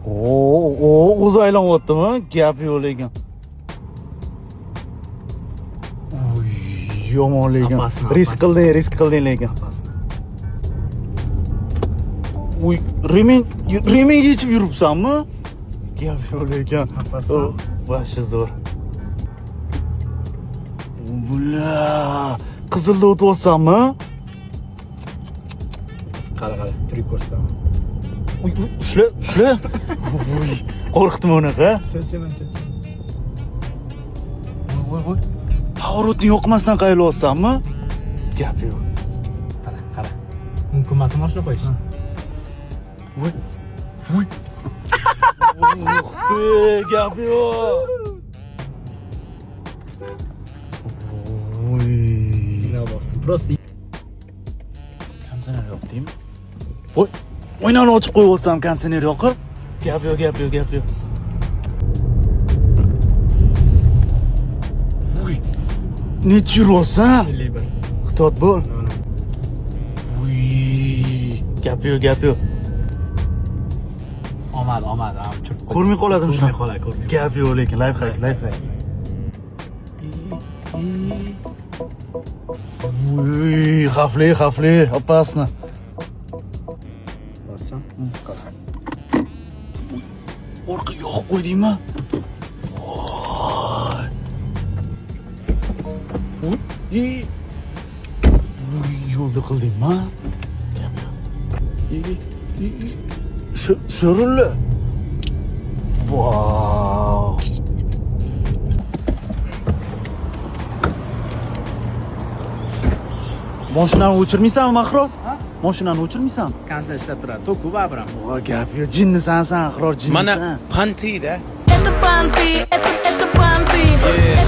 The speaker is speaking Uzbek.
O'zi aylanyaptimi? Gap yo'q lekin. Yomon lekin. Risk qilding lekin. Uy, reming yechib yuribsanmi? Gap yo'q lekin. Vashi zo'r. Bula, qizilda o'tyapsanmi? Qara, trik ko'rsataman. Uy, ushla. Uy, qo'rqitma unaqa. Cho'chaman. Voy. Pоворotni yoqmasdan qaylyapsanmi? Gap yo'q. Qara. Mumkin emas mashina qo'yish. Voy. Gap yo'q. Signal bosdim. Просто konditsioner yoqdingmi? Voy, o'ynani ochib qo'yibsam konditsioner yoqib. Gap yo'q. Voy, necha yuryapsan? 51. Xitot bo'l. Voy, gap yo'q. Omad. Ko'rmay qoladim shuni. Ko'rmay. Gap yo'q lekin, life hack. Voy, xavfli, opasno. Bossam. Orqa yoqib qo'ydingmi? Voy. Yo'lda qildingmi? Gap yo'q. Sho'rilla. Wow. Mashinani o'chirmaysanmi, Mahro? Ha? Mashinani o'chirmaysanmi? Kanser ishlab turadi. To'ku baribir. Voy, gap yo'q. Jinnisan, Mahro, jinnisan. Mana panti-da. Это банты, это банты.